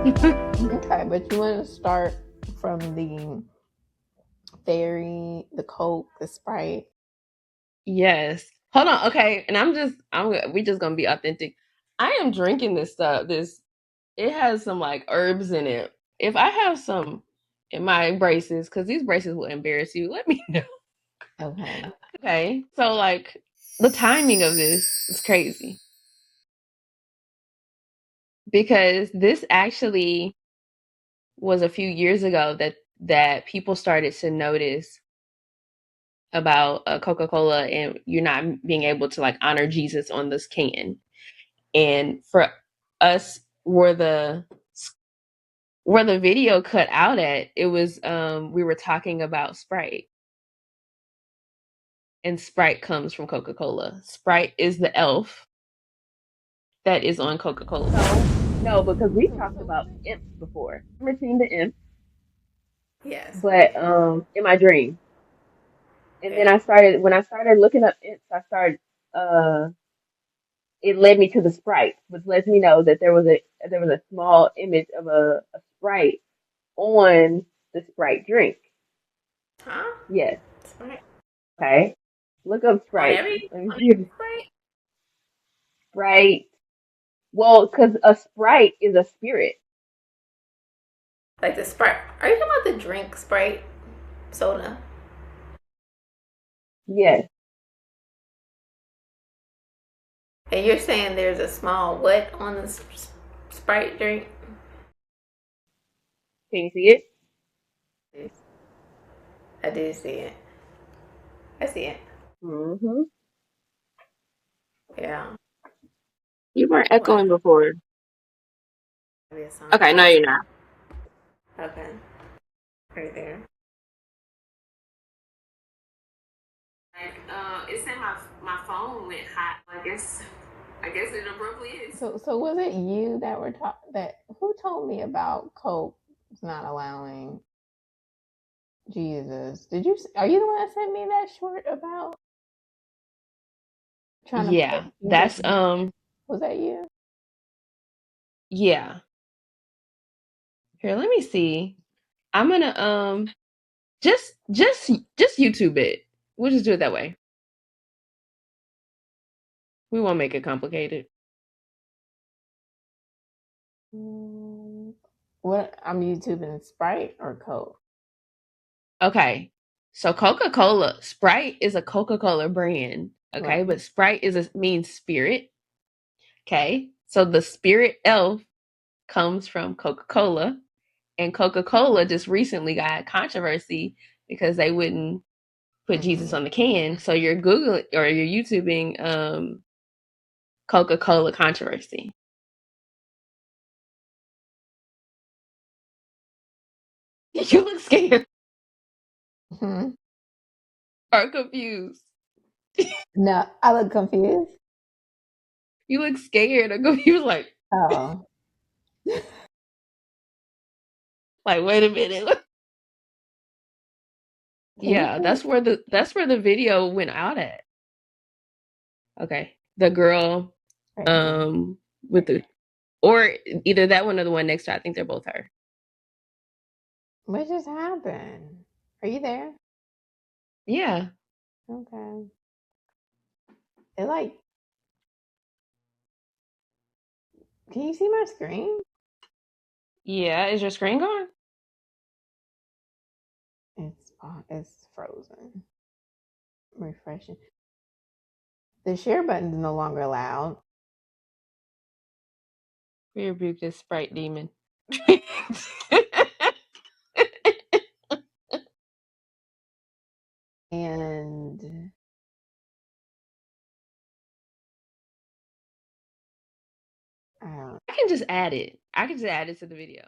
Okay, but you want to start from the fairy, the Coke, the Sprite. Yes. Hold on. Okay, and we just gonna be authentic. I am drinking this stuff. It has some like herbs in it. If I have some in my braces, because these braces will embarrass you, let me know. Okay. Okay, so like the timing of this is crazy because this actually was a few years ago that people started to notice about Coca-Cola and you're not being able to like honor Jesus on this can. And for us, where the video cut out at, it was we were talking about Sprite, and Sprite comes from Coca-Cola. Sprite is the elf that is on Coca-Cola. No, because we talked about imps before. Remember seeing the imp, Yes. but in my dream. And then Yeah. when I started looking up imps, uh it led me to the Sprite, which lets me know that there was a small image of a Sprite on the Sprite drink. Huh? Yes. Sprite. Okay. Look up On Sprite. every Let me on see if every Sprite? Sprite. Well, because a Sprite is a spirit. Like the Sprite. Are you talking about the drink Sprite soda? Yes. And you're saying there's a small what on the Sprite drink? Can you see it? I do see it. I see it. Mm-hmm. Yeah. You weren't What? echoing before. Maybe it's on. Okay, no, you're not. Okay. Right there. Like, it said my phone went hot. I guess it abruptly is. So was it you that were that who told me about Coke not allowing Jesus? Are you the one that sent me that short about trying to put Yeah, Jesus? that's Was that you? yeah. Here, let me see. I'm gonna just YouTube it. We'll just do it that way. We won't make it complicated. What I'm YouTubing Sprite or Coke? Okay. So Coca-Cola, Sprite is a Coca-Cola brand. Okay, Right. but Sprite means spirit. Okay. So the spirit elf comes from Coca-Cola. And Coca-Cola just recently got controversy because they wouldn't put Jesus Mm-hmm. on the can. So you're Googling or you're YouTubing Coca-Cola controversy. You look scared Mm-hmm. or confused. No, I look confused. You look scared or confused, Oh. like wait a minute. Can you Yeah, that's where the video went out at. Okay. The girl right here? with the or either that one or the one next to her. I think they're both her. What just happened? Are you there? Yeah. Okay. It like, can you see my screen? Yeah. Is your screen gone? It's frozen. Refreshing. The share button is no longer allowed. We rebuke this sprite demon. And I can just add it. I can just add it to the video.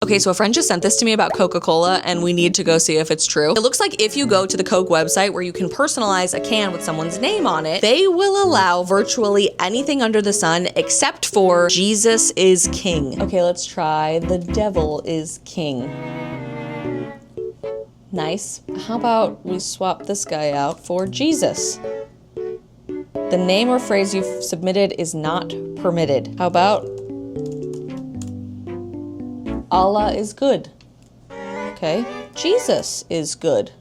Okay, so a friend just sent this to me about Coca-Cola and we need to go see if it's true. It looks like if you go to the Coke website where you can personalize a can with someone's name on it, they will allow virtually anything under the sun except for Jesus is King. Okay, let's try the devil is king. Nice. How about we swap this guy out for Jesus? The name or phrase you've submitted is not permitted. How about Allah is good. Okay. Jesus is good.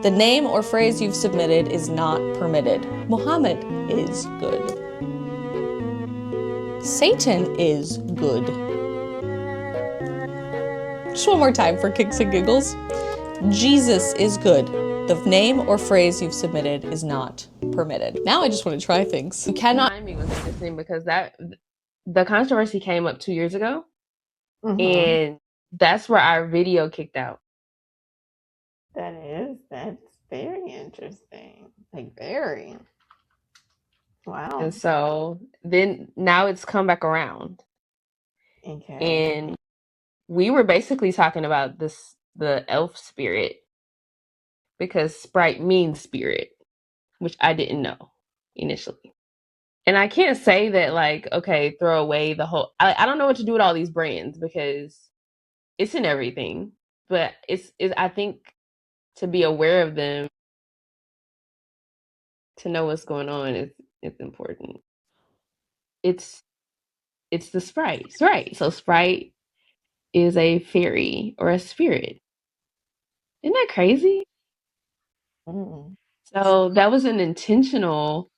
The name or phrase you've submitted is not permitted. Muhammad is good. Satan is good. Just one more time for kicks and giggles. Jesus is good. The name or phrase you've submitted is not permitted. Now I just want to try things. You cannot. Timing was interesting because the controversy came up 2 years ago, Mm-hmm. and that's where our video kicked out. That's very interesting. Like, very. Wow. And so then now it's come back around. Okay. And we were basically talking about the elf spirit, because Sprite means spirit, which I didn't know initially. And I can't say that, like, okay, throw away the whole. I don't know what to do with all these brands because it's in everything. But it's I think to be aware of them, to know what's going on is important. It's the Sprite, right? So Sprite is a fairy or a spirit. Isn't that crazy? Mm. So that was an intentional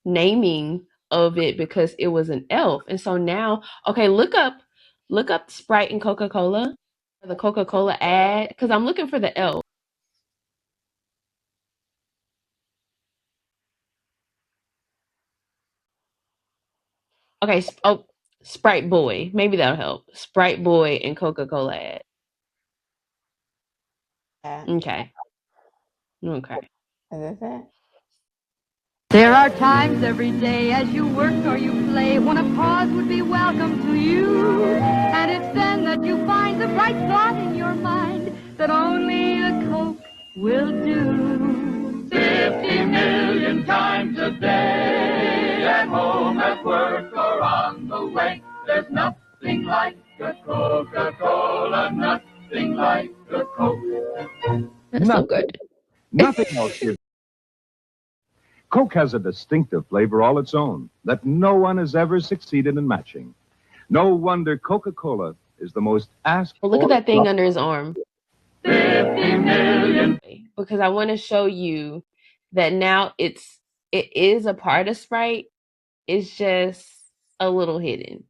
naming of it because it was an elf. And so now, okay, look up Sprite and Coca-Cola, the Coca-Cola ad, because I'm looking for the elf. Okay, Sprite Boy. Maybe that'll help. Sprite Boy and Coca-Cola ad. Yeah. Okay. Okay. Is this it? There are times every day as you work or you play when a pause would be welcome to you. And it's then that you find the bright thought in your mind that only a Coke will do. 50 million times a day, at home, at work, or on the way. There's nothing like a Coca-Cola, nothing like a Coke. That's so good. Nothing else gives. Coke has a distinctive flavor all its own that no one has ever succeeded in matching. No wonder Coca-Cola is the most asked for. Well, look at that thing under his arm. 50 million. Because I want to show you that now it is a part of Sprite. It's just a little hidden.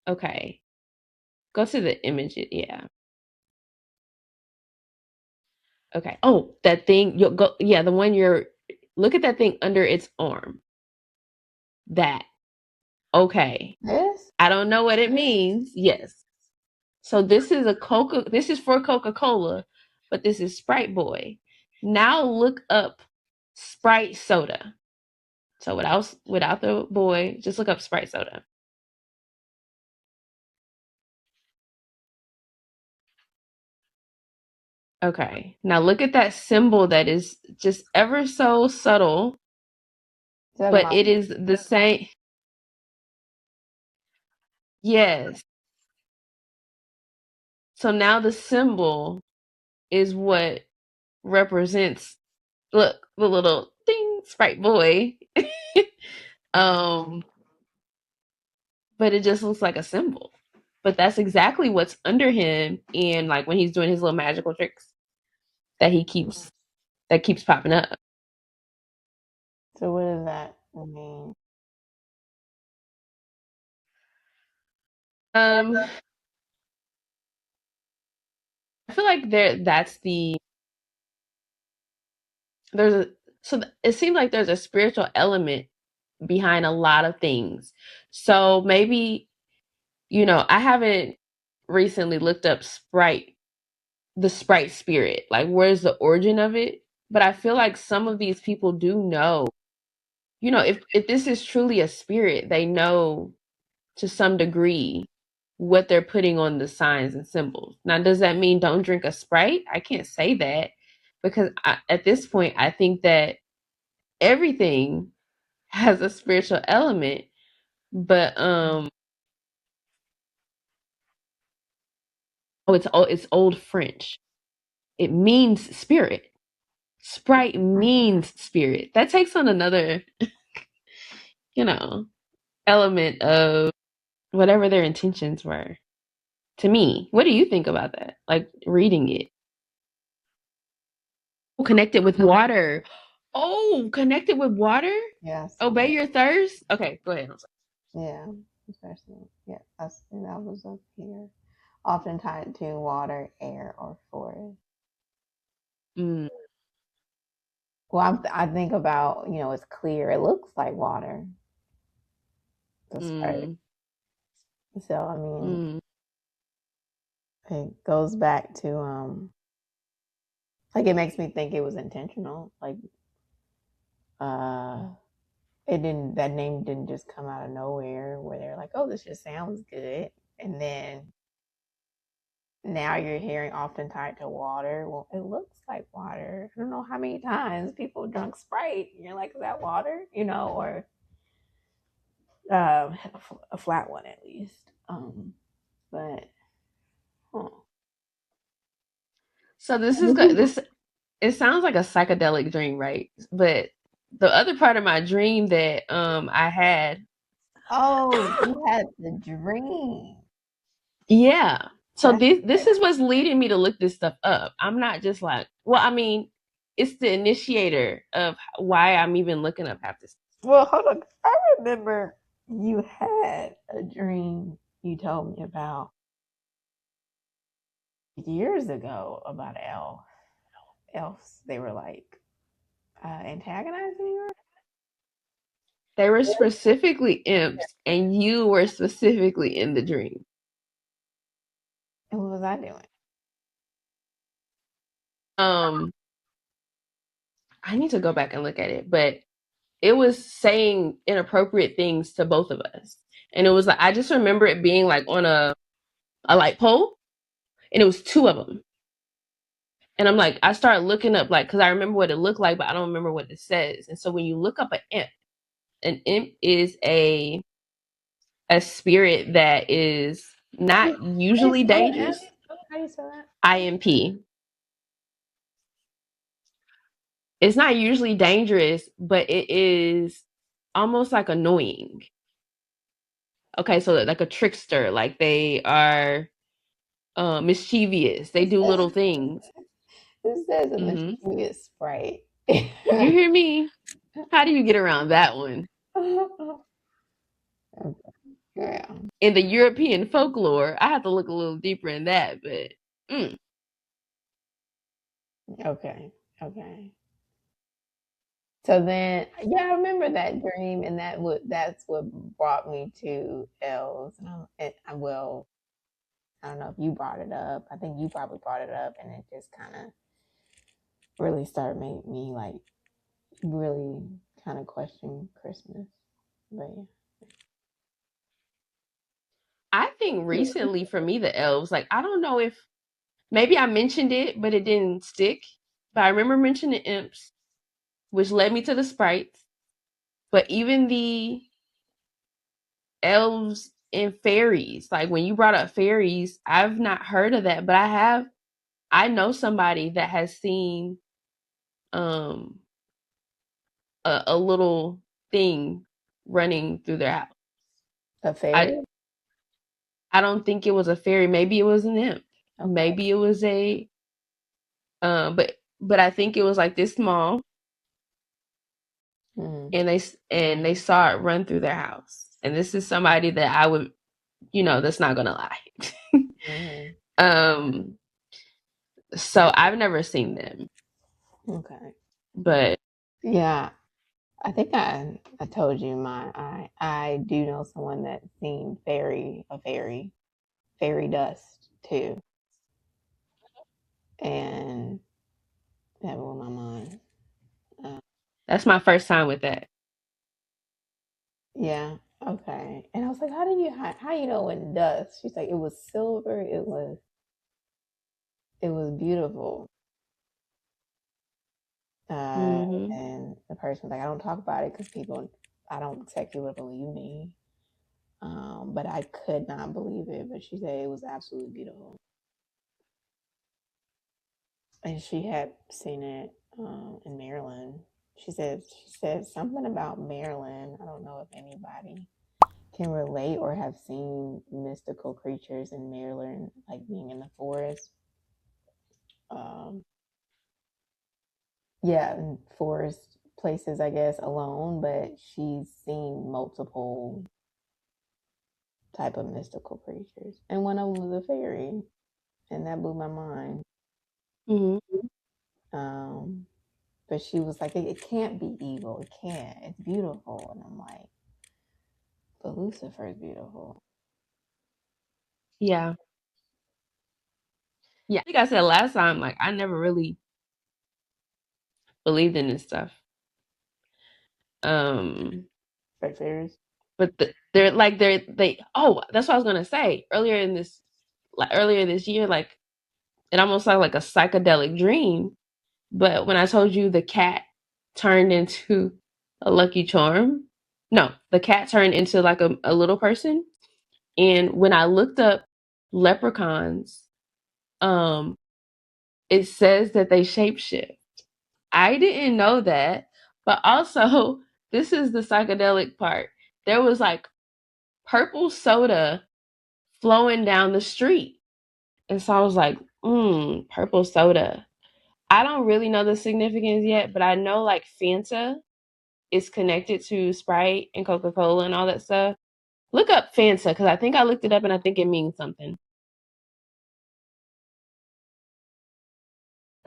Okay. Go to the image. Yeah. Okay. Oh, that thing. You'll go. Yeah, the one look at that thing under its arm. That. Okay. This? I don't know what it means. Yes. So this is this is for Coca-Cola, but this is Sprite Boy. Now look up Sprite Soda. So without the boy, just look up Sprite Soda. Okay. Now look at that symbol that is just ever so subtle, but it is the same. Yes. So now the symbol is what represents, look, the little ding, Sprite Boy. But it just looks like a symbol. But that's exactly what's under him, and like when he's doing his little magical tricks that keeps popping up. So what does that mean? I feel like it seems like there's a spiritual element behind a lot of things. So maybe, I haven't recently looked up the Sprite spirit, like where's the origin of it? But I feel like some of these people do know, if this is truly a spirit, they know to some degree what they're putting on the signs and symbols. Now, does that mean don't drink a Sprite? I can't say that, because at this point, I think that everything has a spiritual element. But it's old French. It means spirit. Sprite means spirit. That takes on another, element of whatever their intentions were. to me. What do you think about that? Like reading it. Connected with water. Oh, connected with water? Yes. Obey your thirst? Okay, go ahead. I'm sorry. Yeah. Especially, yeah. That was up here. Often tied to water, air, or forest. Mm, Well, I think about, it's clear. It looks like water. The skirt. mm, So, I mean, mm, it goes back to, like, it makes me think it was intentional. Like, uh, that name didn't just come out of nowhere where they're like, oh, this just sounds good. And then now you're hearing often tied to water. Well, it looks like water. I don't know how many times people drunk Sprite. And you're like, is that water? Or a flat one at least. But huh. So this is good. This it sounds like a psychedelic dream, right? But the other part of my dream that I had, Oh, you had the dream. yeah. So That's this is what's leading me to look this stuff up. I'm not just like, well, I mean, it's the initiator of why I'm even looking up half this. well. Hold on, I remember you had a dream you told me about years ago about elves. They were like antagonizing you. They were specifically imps, and you were specifically in the dream. And what was I doing? Um, I need to go back and look at it, but it was saying inappropriate things to both of us. And it was like I just remember it being like on a light pole, and it was two of them. And I'm like, I started looking up like because I remember what it looked like, but I don't remember what it says. And so when you look up an imp is a spirit that is not How do you usually spell it? dangerous. How do you spell that? IMP. It's not usually dangerous, but it is almost like annoying. Okay, so like a trickster, like they are mischievous. They do little things. It says a Hmm. mischievous sprite. You hear me? How do you get around that one? Yeah. In the European folklore, I have to look a little deeper in that, but Okay. Okay. So then, yeah, I remember that dream, and that's what brought me to elves. I will. I don't know if you brought it up. I think you probably brought it up, and it just kind of really started making me like really kind of question Christmas. But I think recently for me the elves, like I don't know if maybe I mentioned it, but it didn't stick. But I remember mentioning imps, which led me to the sprites. But even the elves and fairies, like when you brought up fairies, I've not heard of that, but I know somebody that has seen um a little thing running through their house. a I fairy. I don't think it was a fairy. Maybe it was an imp. Okay. Maybe it was a but I think it was like this small, Mm-hmm. and they saw it run through their house. And this is somebody that I would, that's not gonna lie. Mm-hmm. um, so I've never seen them, Okay. but Yeah, I think I told you I do know someone that seen fairy dust too, and that blew my mind. Uh, that's my first time with that. yeah, okay. And I was like, how you know when dust? She's like, it was silver. It was beautiful. Hmm. And the person was like, I don't talk about it because I don't expect people to believe me. But I could not believe it. But she said it was absolutely beautiful. And she had seen it in Maryland. She said something about Maryland. I don't know if anybody can relate or have seen mystical creatures in Maryland, like being in the forest. Um, yeah, in forest places, I guess, alone, but she's seen multiple type of mystical creatures, and one of them was a fairy, and that blew my mind. Mm-hmm. Um, but she was like, it can't be evil. It can't. It's beautiful. And I'm like, but Lucifer is beautiful. Yeah. Yeah. I think I said last time, like, I never really believed in this stuff. Like fairies. But that's what I was gonna say earlier this year, like it almost sounded like a psychedelic dream. But when I told you the cat turned into a Lucky Charm, no, the cat turned into like a little person. And when I looked up leprechauns, um, it says that they shapeshift. I didn't know that, but also this is the psychedelic part. There was like purple soda flowing down the street. And so I was like, purple soda. I don't really know the significance yet, but I know like Fanta is connected to Sprite and Coca-Cola and all that stuff. Look up Fanta because I think I looked it up and I think it means something.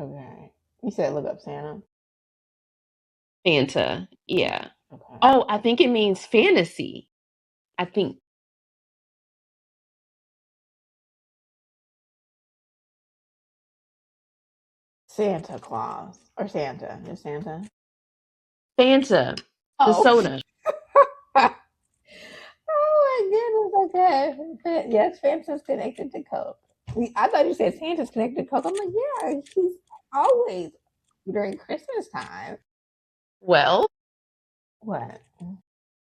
Okay. You said look up Santa. Fanta, yeah. Okay. Oh, I think it means fantasy. I think Santa Claus or Santa. Just Santa. Fanta, the Oh. soda. Oh my goodness. Okay. Yes, Fanta's connected to Coke. I thought you said Santa's connected to Coke. I'm like, yeah, he's always during Christmas time. Well, What?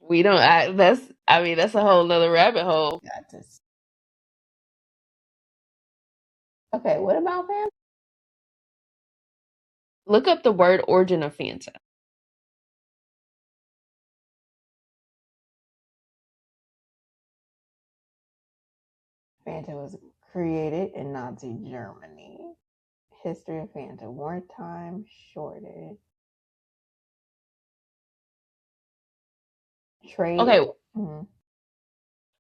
we don't. That's a whole nother rabbit hole. Got this. Okay, what about Fanta? Look up the word origin of Fanta. Fanta was created in Nazi Germany. History of Fanta. Wartime shortage. Trade. Okay, Mhm.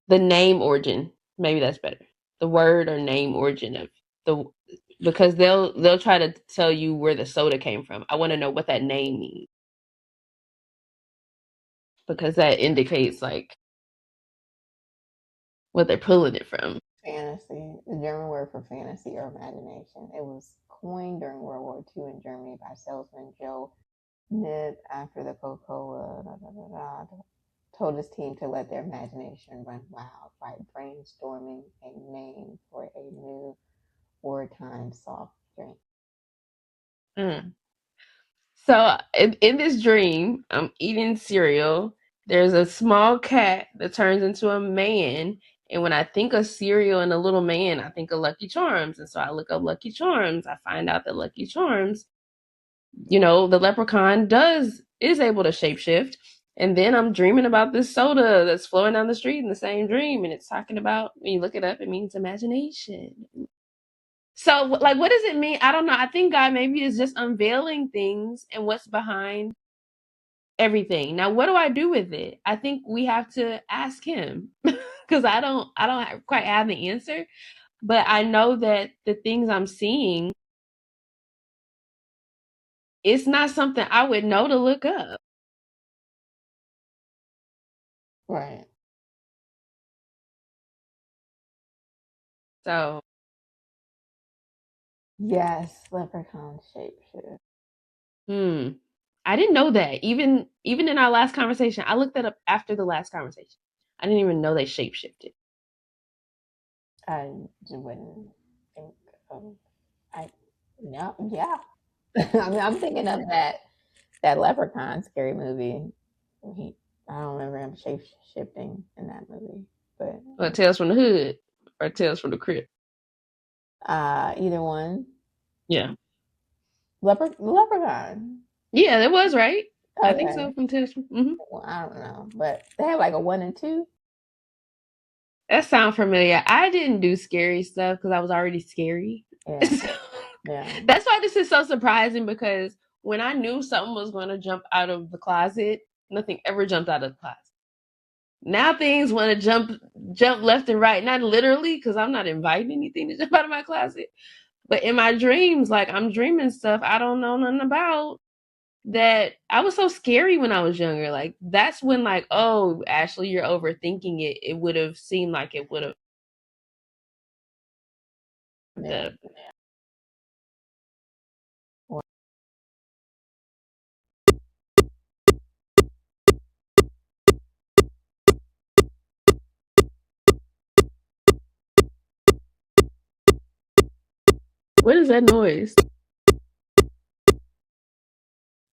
the name origin. Maybe that's better. The word or name origin of the because they'll try to tell you where the soda came from. I want to know what that name means because that indicates like what they're pulling it from. Fantasy, the German word for fantasy or imagination. It was coined during World War II in Germany by salesman Joe Nib after the Coca-Cola told his team to let their imagination run wild by brainstorming a name for a new wartime soft drink. Mm. So in this dream, I'm eating cereal. There's a small cat that turns into a man. And when I think of cereal and a little man, I think of Lucky Charms. And so I look up Lucky Charms. I find out that Lucky Charms, the leprechaun is able to shapeshift. And then I'm dreaming about this soda that's flowing down the street in the same dream. And it's talking about, when you look it up, it means imagination. So, like, what does it mean? I don't know. I think God maybe is just unveiling things and what's behind everything. Now, what do I do with it? I think we have to ask Him because I don't quite have the answer. But I know that the things I'm seeing, it's not something I would know to look up. Right. So, Yes, leprechaun shapeshift. I didn't know that. Even in our last conversation, I looked that up after the last conversation. I didn't even know they shapeshifted. I wouldn't think of. I no, yeah. I mean, I'm thinking of that leprechaun scary movie. He, I don't remember him shape shifting in that movie, but Or Tales from the Hood or Tales from the Crypt. either one. Yeah. Leprechaun. Yeah, that was right. I think Okay. so from Tales from. Mm-hmm. Well, I don't know, but they have like a 1 and 2. That sounds familiar. I didn't do scary stuff because I was already scary. Yeah. So, Yeah. that's why this is so surprising, because when I knew something was going to jump out of the closet, nothing ever jumped out of the closet. Now things want to jump left and right, not literally, because I'm not inviting anything to jump out of my closet, but in my dreams, like I'm dreaming stuff I don't know nothing about. That I was so scary when I was younger. Like that's when, like, oh, Ashley, you're overthinking it. It would have seemed like it would have. Yeah. What is that noise?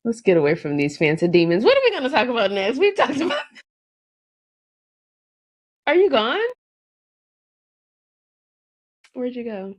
Let's get away from these fancy demons. What are we going to talk about next? We talked about. Are you gone? Where'd you go?